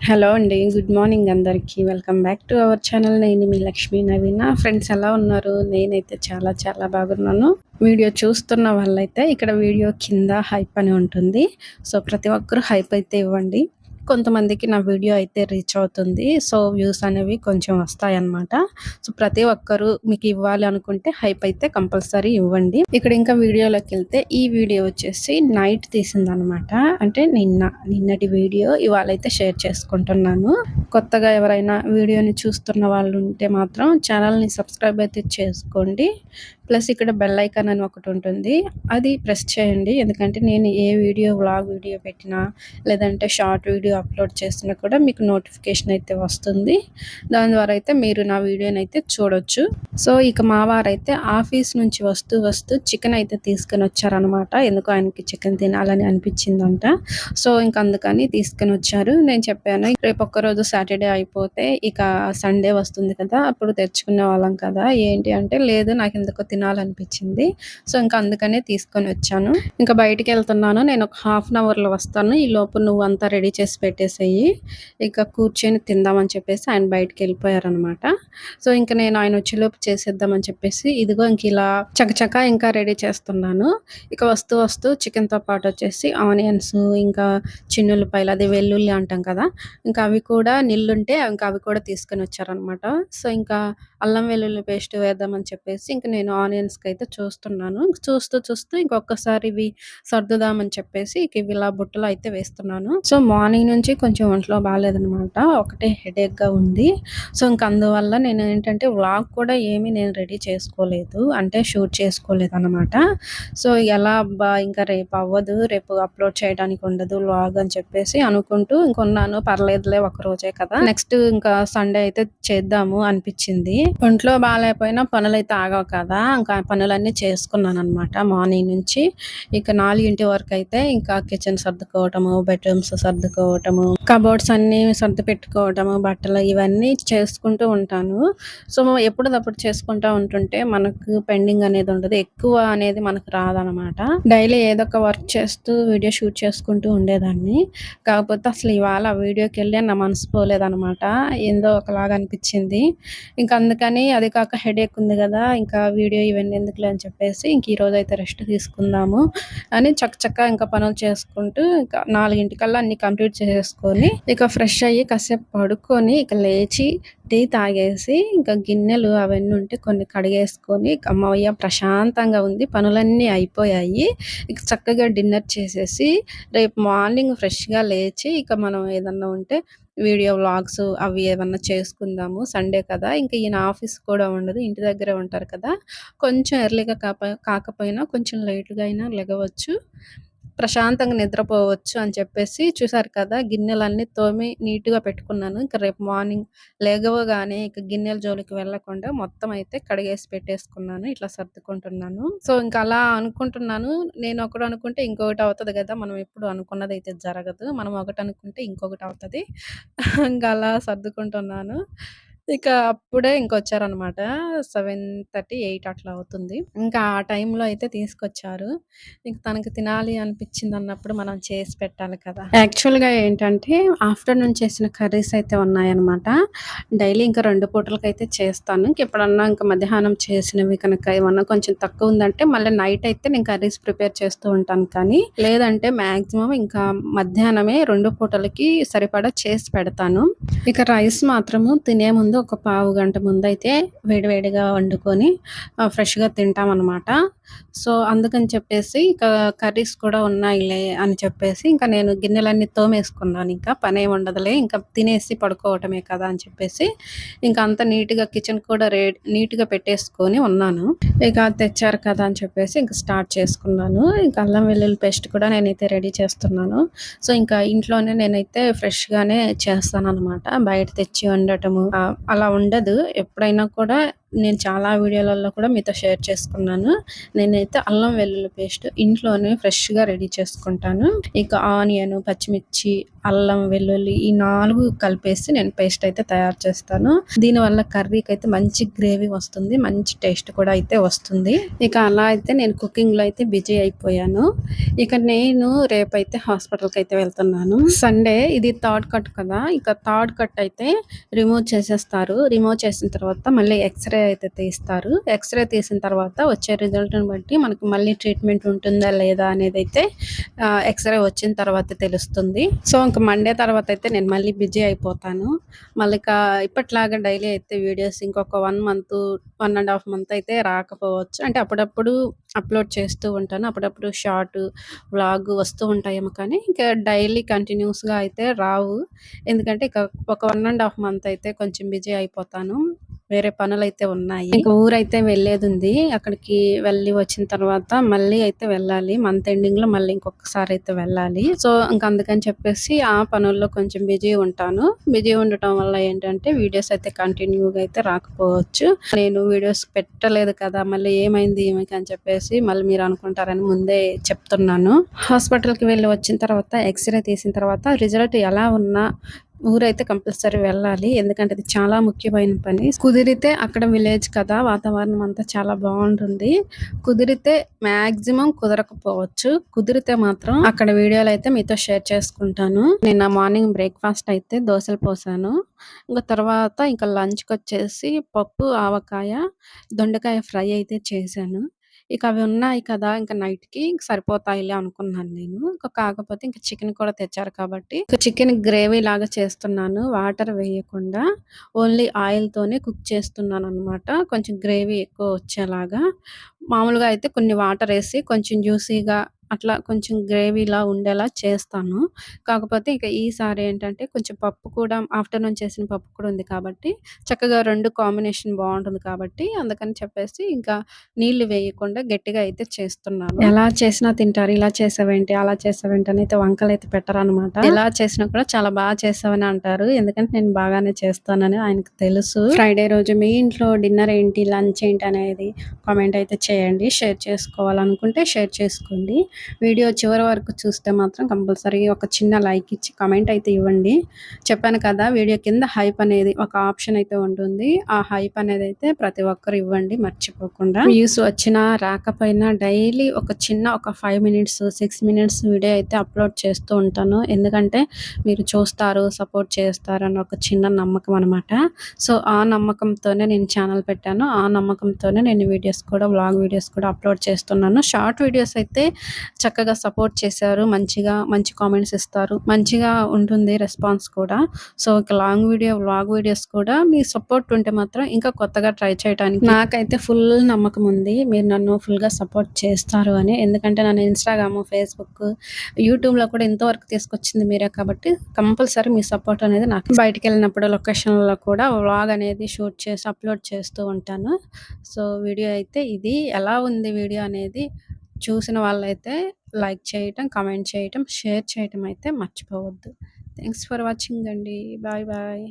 Hello అండి. Good morning అందరికీ. Welcome back to our channel. నేను మీ లక్ష్మీ నవీన. ఫ్రెండ్స్ ఎలా ఉన్నారు? నేనైతే చాలా చాలా బాగున్నాను. వీడియో చూస్తున్న వాళ్ళైతే ఇక్కడ వీడియో కింద హైప్ అని ఉంటుంది. సో, ప్రతి ఒక్కరు హైప్ అయితే ఇవ్వండి. కొంతమందికి నా వీడియో అయితే రీచ్ అవుతుంది. సో, వ్యూస్ అనేవి కొంచెం వస్తాయన్నమాట. సో, ప్రతి ఒక్కరు మీకు ఇవ్వాలి అనుకుంటే హైప్ అయితే కంపల్సరీ ఇవ్వండి. ఇక్కడ ఇంకా వీడియోలోకెళ్తే ఈ వీడియో వచ్చేసి నైట్ తీసిందనమాట. అంటే నిన్నటి వీడియో ఇవాళైతే షేర్ చేసుకుంటున్నాను. కొత్తగా ఎవరైనా వీడియోని చూస్తున్న వాళ్ళు ఉంటే మాత్రం ఛానల్‌ని సబ్స్క్రైబ్ అయితే చేసుకోండి. ప్లస్ ఇక్కడ బెల్ ఐకాన్ అని ఒకటి ఉంటుంది. అది ప్రెస్ చేయండి. ఎందుకంటే నేను ఏ వీడియో వ్లాగ్ వీడియో పెట్టినా లేదంటే షార్ట్ వీడియో అప్లోడ్ చేసినా కూడా మీకు నోటిఫికేషన్ అయితే వస్తుంది. దాని ద్వారా అయితే మీరు నా వీడియోనైతే చూడొచ్చు. సో, ఇక మా వారైతే ఆఫీస్ నుంచి వస్తూ చికెన్ అయితే తీసుకొని వచ్చారనమాట. ఎందుకో ఆయనకి చికెన్ తినాలని అనిపించిందంట. సో, ఇంక అందుకని తీసుకొని వచ్చారు. నేను చెప్పాను రేపు ఒక్కరోజు సాటర్డే అయిపోతే ఇక సండే వస్తుంది కదా! అప్పుడు తెచ్చుకునే వాళ్ళం కదా! ఏంటి అంటే లేదు నాకెందుకో తినాలనిపించింది. సో, ఇంక అందుకనే తీసుకొని వచ్చాను. ఇంకా బయటికెళ్తున్నాను. నేను ఒక హాఫ్ అన్ అవర్‌లో వస్తాను. ఈలోపు నువ్వంతా రెడీ చేసి పెట్టేసేయి. ఇక కూర్చొని తిందామని చెప్పేసి ఆయన బయటికెళ్ళిపోయారనమాట. సో, ఇంక నేను ఆయన వచ్చేలోపు చేసేద్దామని చెప్పేసి ఇదిగో ఇంక ఇలా చకచకా ఇంకా రెడీ చేస్తున్నాను. ఇక వస్తూ చికెన్‌తో పాటు వచ్చేసి ఆనియన్స్ ఇంకా చిన్నుల్లిపాయలు అదే వెల్లుల్లి అంటాం కదా! ఇంకా అవి కూడా నిల్లుంటే ఇంకా అవి కూడా తీసుకొని వచ్చారనమాట. సో, ఇంకా అల్లం వెల్లుల్లి పేస్ట్ వేద్దామని చెప్పేసి ఇంక నేను ఆనియన్స్‌కైతే చూస్తున్నాను. చూస్తూ ఇంకొక్కసారి ఇవి సర్దుదామని చెప్పేసి ఇక ఇవి ఇలా బుట్టలో అయితే వేస్తున్నాను. సో, మార్నింగ్ నుంచి కొంచెం ఒంట్లో బాలేదనమాట. ఒకటే హెడేక్‌గా ఉంది. సో, ఇంక అందువల్ల నేను ఏంటంటే వ్లాగ్ కూడా ఏమీ నేను రెడీ చేసుకోలేదు. అంటే షూట్ చేసుకోలేదనమాట. సో, ఎలా అబ్బా! ఇంకా రేపు అవ్వదు. రేపు అప్‌లోడ్ చేయడానికి ఉండదు వ్లాగ్ అని చెప్పేసి అనుకుంటూ ఇంకున్నాను. పర్లేదులే ఒకరోజే కదా! నెక్స్ట్ ఇంకా సండే అయితే చేద్దాము అనిపిచ్చింది. ఒంట్లో బాలేపోయినా పనులైతే ఆగవు కదా! ఇంకా పనులన్నీ చేసుకున్నాననమాట మార్నింగ్ నుంచి. ఇక 4 వరకైతే ఇంకా కిచెన్ సర్దుకోవటము, బెడ్‌రూమ్స్ సర్దుకోవటము, కబోర్డ్స్ అన్నీ సర్ది పెట్టుకోవటము, బట్టలు ఇవన్నీ చేసుకుంటూ ఉంటాను. సో, ఎప్పటిదప్పుడు చేసుకుంటా ఉంటుంటే మనకు పెండింగ్ అనేది ఉండదు. ఎక్కువ అనేది మనకు రాదనమాట. డైలీ ఏదో ఒక వర్క్ చేస్తూ వీడియో షూట్ చేసుకుంటూ ఉండేదాన్ని. కాకపోతే అసలు ఇవాళ వీడియోకెళ్ళే నా మనసు పోలేదనమాట. ఏందో ఒకలాగా అనిపిచ్చింది. ఇంక అందుకని అది కాక హెడేక్ ఉంది గదా! ఇంకా వీడియో ఇవన్నీ ఎందుకులే అని చెప్పేసి ఇంక ఈరోజైతే రెస్ట్ తీసుకుందాము అని చకచకా ఇంకా పనులు చేసుకుంటూ ఇక 4 అన్నీ కంప్లీట్ చేసేసుకొని ఇక ఫ్రెష్ అయ్యి కాసేపు పడుకొని ఇక లేచి టీ తాగేసి ఇంకా గిన్నెలు అవన్నీ ఉంటే కొన్ని కడిగేసుకొని ఇక హమ్మయ్య! ప్రశాంతంగా ఉంది. పనులన్నీ అయిపోయాయి. ఇక చక్కగా డిన్నర్ చేసేసి రేపు మార్నింగ్ ఫ్రెష్‌గా లేచి ఇక మనం ఏదన్నా ఉంటే వీడియో వ్లాగ్స్ అవి ఏమన్నా చేసుకుందాము. సండే కదా! ఇంక ఈయన ఆఫీస్ కూడా ఉండదు. ఇంటి దగ్గరే ఉంటారు కదా! కొంచెం ఎర్లీగా కాకపోయినా కొంచెం లేట్‌గా అయినా లెగవచ్చు. ప్రశాంతంగా నిద్రపోవచ్చు అని చెప్పేసి చూసారు కదా! గిన్నెలన్నీ తోమి నీట్‌గా పెట్టుకున్నాను. ఇంక రేపు మార్నింగ్ లెగవగానే ఇక గిన్నెల జోలికి వెళ్ళకుండా మొత్తం అయితే కడిగేసి పెట్టేసుకున్నాను. ఇట్లా సర్దుకుంటున్నాను. సో, ఇంక అలా అనుకుంటున్నాను. నేను ఒకటి అనుకుంటే ఇంకొకటి అవుతది గదా! మనం ఎప్పుడు అనుకున్నదైతే జరగదు. మనం ఒకటి అనుకుంటే ఇంకొకటి అవుతది. ఇంక అలా సర్దుకుంటున్నాను. ఇక అప్పుడే ఇంకొచ్చారనమాట. 7:30, 8 అట్లా అవుతుంది. ఇంకా ఆ టైంలో అయితే తీసుకొచ్చారు. ఇంక తనకి తినాలి అనిపించిందన్నప్పుడు మనం చేసి పెట్టాలి కదా! యాక్చువల్‌గా ఏంటంటే ఆఫ్టర్‌నూన్ చేసిన కర్రీస్ అయితే ఉన్నాయన్నమాట. డైలీ ఇంకా 2 పూటలకైతే చేస్తాను. ఇంకెప్పుడన్నా ఇంక మధ్యాహ్నం చేసినవి కనుక ఏమన్నా కొంచెం తక్కువుందంటే మళ్ళీ నైట్ అయితే నేను కర్రీస్ ప్రిపేర్ చేస్తూ ఉంటాను కానీ, లేదంటే మాక్సిమం ఇంకా మధ్యాహ్నమే 2 పూటలకి సరిపడా చేసి పెడతాను. ఇక రైస్ మాత్రము తినే ముందు ఒక పావు గంట ముందైతే వేడివేడిగా వండుకొని ఫ్రెష్‌గా తింటామనమాట. సో, అందుకని చెప్పేసి ఇక కర్రీస్ కూడా ఉన్నాయిలే అని చెప్పేసి ఇంక నేను గిన్నెలన్నీ తోమేసుకున్నాను ఇంకా. పనేం ఉండదులే ఇంకా తినేసి పడుకోవటమే కదా అని చెప్పేసి ఇంక అంతా నీట్‌గా కిచెన్ కూడా నీట్‌గా పెట్టేసుకొని ఉన్నాను. ఇక తెచ్చారు కదా అని చెప్పేసి ఇంక స్టార్ట్ చేసుకున్నాను. ఇంక అల్లం వెల్లుల్లి పేస్ట్ కూడా నేనైతే రెడీ చేస్తున్నాను. సో, ఇంకా ఇంట్లోనే నేనైతే ఫ్రెష్‌గానే చేస్తాననమాట. బయట తెచ్చి వండటము అలా ఉండదు. ఎప్పుడైనా కూడా నేను చాలా వీడియోలలో కూడా మీతో షేర్ చేసుకున్నాను. నేనైతే అల్లం వెల్లుల్లి పేస్ట్ ఇంట్లోనే ఫ్రెష్‌గా రెడీ చేసుకుంటాను. ఇక ఆనియన్, పచ్చిమిర్చి, అల్లం, వెల్లుల్లి ఈ 4 కలిపేసి నేను పేస్ట్ అయితే తయారు చేస్తాను. దీనివల్ల కర్రీకైతే మంచి గ్రేవీ వస్తుంది. మంచి టేస్ట్ కూడా అయితే వస్తుంది. ఇక అలా అయితే నేను కుకింగ్‌లో అయితే బిజీ అయిపోయాను. ఇక నేను రేపైతే హాస్పిటల్‌కైతే వెళ్తున్నాను. సండే ఇది థర్డ్ కట్ కదా! ఇక థర్డ్ కట్ అయితే రిమూవ్ చేసేస్తారు. రిమూవ్ చేసిన తర్వాత మళ్ళీ ఎక్స్‌రే అయితే తీస్తారు. ఎక్స్‌రే తీసిన తర్వాత వచ్చే రిజల్ట్‌ని బట్టి మనకు మళ్ళీ ట్రీట్మెంట్ ఉంటుందా లేదా అనేదైతే ఎక్స్‌రే వచ్చిన తర్వాత తెలుస్తుంది. సో, ఇంక మండే తర్వాత అయితే నేను మళ్ళీ బిజీ అయిపోతాను. మళ్ళిక ఇప్పటిలాగా డైలీ అయితే వీడియోస్ ఇంకొక 1 మంత్, 1 ½ మంత్ అయితే రాకపోవచ్చు. అంటే అప్పుడప్పుడు అప్‌లోడ్ చేస్తూ ఉంటాను. అప్పుడప్పుడు షార్ట్, వ్లాగ్ వస్తూ ఉంటాయేమో కానీ, ఇంకా డైలీ కంటిన్యూస్‌గా అయితే రావు. ఎందుకంటే ఇక ఒక 1 ½ మంత్ అయితే కొంచెం బిజీ అయిపోతాను. వేరే పనులైతే ఉన్నాయి. ఇంక ఊరైతే వెళ్ళేదుంది. అక్కడికి వెళ్ళి వచ్చిన తర్వాత మళ్ళీ అయితే వెళ్ళాలి. మంత్ ఎండింగ్‌లో మళ్ళీ ఇంకొకసారి అయితే వెళ్ళాలి. సో, ఇంక అందుకని చెప్పేసి ఆ పనుల్లో కొంచెం బిజీ ఉంటాను. బిజీ ఉండటం వల్ల ఏంటంటే వీడియోస్ అయితే కంటిన్యూగా అయితే రాకపోవచ్చు. నేను వీడియోస్ పెట్టలేదు కదా! మళ్ళీ ఏమైంది ఈమెకి అని చెప్పేసి మళ్ళీ మీరు అనుకుంటారని ముందే చెప్తున్నాను. హాస్పిటల్‌కి వెళ్ళి వచ్చిన తర్వాత ఎక్స్‌రే తీసిన తర్వాత రిజల్ట్ ఎలా ఉన్నా ఊరైతే కంపల్సరీ వెళ్ళాలి. ఎందుకంటే అది చాలా ముఖ్యమైన పని. కుదిరితే అక్కడ విలేజ్ కదా! వాతావరణం అంతా చాలా బావుంటుంది. కుదిరితే మాక్సిమం కుదరకపోవచ్చు. కుదిరితే మాత్రం అక్కడ వీడియోలయితే మీతో షేర్ చేసుకుంటాను. నిన్న మార్నింగ్ బ్రేక్‌ఫాస్ట్ అయితే దోసలు పోసాను. ఇంక తర్వాత ఇంక లంచ్‌కొచ్చేసి పప్పు, ఆవకాయ, దొండకాయ ఫ్రై అయితే చేశాను. ఇక అవి ఉన్నాయి కదా! ఇంక నైట్‌కి సరిపోతాయిలే అనుకున్నాను నేను. కాకపోతే ఇంక చికెన్ కూడా తెచ్చారు కాబట్టి, ఇక చికెన్ గ్రేవీ లాగా చేస్తున్నాను. వాటర్ వేయకుండా ఓన్లీ ఆయిల్‌తోనే కుక్ చేస్తున్నాననమాట. కొంచెం గ్రేవీ ఎక్కువ వచ్చేలాగా. మామూలుగా అయితే కొన్ని వాటరేసి కొంచెం జ్యూసీగా అట్లా కొంచెం గ్రేవీలా ఉండేలా చేస్తాను. కాకపోతే ఇక ఈసారి ఏంటంటే కొంచెం పప్పు కూడా ఆఫ్టర్‌నూన్ చేసిన పప్పు కూడా ఉంది కాబట్టి, చక్కగా 2 కాంబినేషన్ బావుంటుంది కాబట్టి, అందుకని చెప్పేసి ఇంకా నీళ్లు వేయకుండా గట్టిగా అయితే చేస్తున్నాను. ఎలా చేసినా తింటారు. ఇలా చేసావేంటి, అలా చేసావేంటి అని అయితే వంకలైతే పెట్టరనమాట. ఎలా చేసినా కూడా చాలా బాగా చేసావని అంటారు. ఎందుకంటే నేను బాగానే చేస్తానని ఆయనకు తెలుసు. ఫ్రైడే రోజు మీ ఇంట్లో డిన్నర్ ఏంటి, లంచ్ ఏంటి అనేది కామెంట్ అయితే చేయండి. షేర్ చేసుకోవాలనుకుంటే షేర్ చేసుకోండి. వీడియో చివరి వరకు చూస్తే మాత్రం కంపల్సరీ ఒక చిన్న లైక్ ఇచ్చి కామెంట్ అయితే ఇవ్వండి. చెప్పాను కదా! వీడియో కింద హైప్ అనేది ఒక ఆప్షన్ అయితే ఉంటుంది. ఆ హైప్ అనేదైతే ప్రతి ఒక్కరు ఇవ్వండి మర్చిపోకుండా. వ్యూస్ వచ్చినా రాకపోయినా డైలీ ఒక చిన్న ఒక 5 మినిట్స్, 6 మినిట్స్ వీడియో అయితే అప్‌లోడ్ చేస్తూ ఉంటాను. ఎందుకంటే మీరు చూస్తారు, సపోర్ట్ చేస్తారని ఒక చిన్న నమ్మకం అనమాట. సో, ఆ నమ్మకంతోనే నేను ఛానల్ పెట్టాను. ఆ నమ్మకంతోనే నేను వీడియోస్ కూడా వ్లాగ్ వీడియోస్ కూడా అప్‌లోడ్ చేస్తున్నాను. షార్ట్ వీడియోస్ అయితే చక్కగా సపోర్ట్ చేశారు. మంచి కామెంట్స్ ఇస్తారు. మంచిగా ఉంటుంది రెస్పాన్స్ కూడా. సో, ఇక లాంగ్ వీడియో, వ్లాగ్ వీడియోస్ కూడా మీ సపోర్ట్ ఉంటే మాత్రం ఇంకా కొత్తగా ట్రై చేయడానికి నాకైతే ఫుల్ నమ్మకం ఉంది. మీరు నన్ను ఫుల్‌గా సపోర్ట్ చేస్తారు అని. ఎందుకంటే నన్ను ఇన్‌స్టాగ్రాము, ఫేస్‌బుక్, యూట్యూబ్‌లో కూడా ఇంతవరకు తీసుకొచ్చింది మీరే కాబట్టి కంపల్సరీ మీ సపోర్ట్ అనేది నాకు బయటికెళ్ళినప్పుడు లొకేషన్‌లో కూడా వ్లాగ్ అనేది షూట్ చేసి అప్‌లోడ్ చేస్తూ ఉంటాను. సో, వీడియో అయితే ఇది. ఎలా ఉంది వీడియో అనేది చూసిన వాళ్ళైతే లైక్ చేయటం, కామెంట్ చేయటం, షేర్ చేయటం అయితే మర్చిపోవద్దు. థాంక్స్ ఫర్ వాచింగ్ అండి. Bye bye.